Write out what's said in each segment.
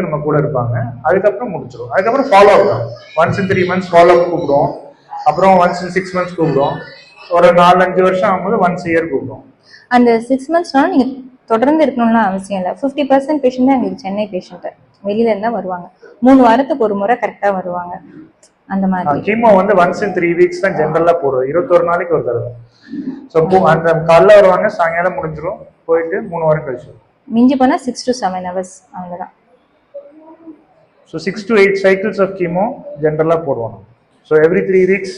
நம்ம கூட இருப்பாங்க. அதுக்கப்புறம் முடிச்சிடும். அதுக்கப்புறம் follow up once in 3 months follow up கூப்பிடுவோம். அப்புறம் ஒன்ஸ் இன் 6 months கூப்பிடுவோம். ஒரு 4-5 வருஷம் ஆகும்போது ஒன்ஸ் இயர் கூப்பிடுவோம். அந்த 6 monthsனாலும் நீங்க தொடர்ந்து இருக்கணும்னு அவசியம் இல்லை. 50% பேஷண்ட் தான் எங்களுக்கு சென்னை பேஷண்ட், வெளியில இருந்தா வருவாங்க. 3 வாரத்துக்கு ஒரு முறை கரெக்டா வருவாங்க. அந்த மாதிரி கீமோ வந்து ஒன்ஸ் இன் 3 weeks தான் ஜெனரலா போடுறோம். 21 நாளைக்கு ஒரு தடவை. ஸோ அந்த காலைல வருவாங்க, சாயங்காலம் முடிஞ்சிடும், போயிட்டு 3 வாரம் கழிச்சு மிஞ்சி போனா 6 to 7 hours அவ்வளவுதான். So 6 to 8 cycles of chemo ஜெனரலா போடுவோம். ஸோ எவ்ரி 3 weeks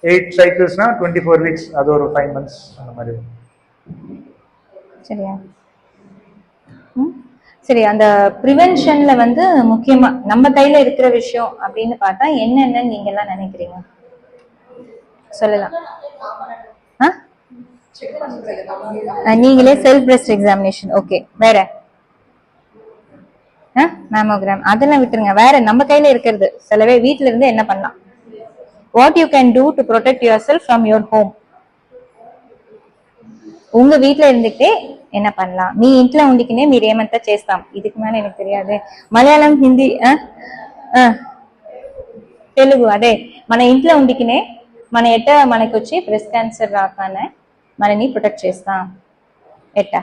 8 cyclesனா 24 weeks, அது ஒரு 5 months அந்த மாதிரி. சரியா? சரி, அந்த ப்ரிவென்ஷன்ல வந்து முக்கியமா நம்ம கையில இருக்கிற விஷயம் அப்படின்னு பார்த்தா என்னென்னு நீங்க எல்லாம் நினைக்கிறீங்க? சொல்லலாம். நீங்களே செல்ஃப் பிரஸ்ட் எக்ஸாமினேஷன், ஓகே. வேற மேமோகிராம் அதெல்லாம் விட்டுருங்க. வேற நம்ம கையில இருக்கிறது சிலவே வீட்டுல இருந்து என்ன பண்ணலாம்? What you can do to protect your self from your home. உங்க வீட்டுல இருந்துகிட்டே என்ன பண்ணலாம்? మీ ఇంట్లో ఉండికినే మీరు ఏమంతా చేస్తాం. இதுக்கு மேல எனக்கு தெரியாது. మలయాళం, హిందీ, తెలుగు అదే. మన ఇంట్లో ఉండికినే మన ఎట్ట మనకి వచ్చి బ్రెస్ట్ క్యాన్సర్ రాగానే మనని ప్రొటెక్ట్ చేస్తాం. ఎట్ట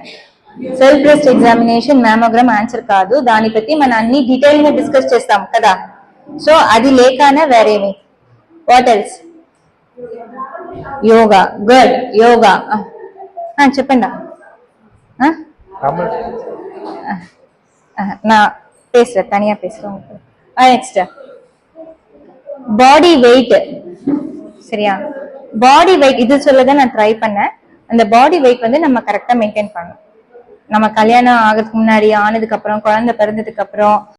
self breast examination mammogram answer కాదు. దాని ప్రతి మనం అన్ని డీటెయిల్ గా డిస్కస్ చేస్తాం కదా. సో అది లేకనే వేరేమి. What else? Yoga. Good. Yoga చెప్పండి. நான் பேசுறேன், தனியா பேசுறேன். Next body weight. சரியா? பாடி வெயிட் இது சொல்லதான் நான் ட்ரை பண்ணேன். அந்த பாடி வெயிட் வந்து நம்ம கரெக்டா மெயின்டைன் பண்ணணும். நம்ம கல்யாணம் ஆகிறதுக்கு முன்னாடி, ஆனதுக்கு அப்புறம், குழந்தை பிறந்ததுக்கு அப்புறம்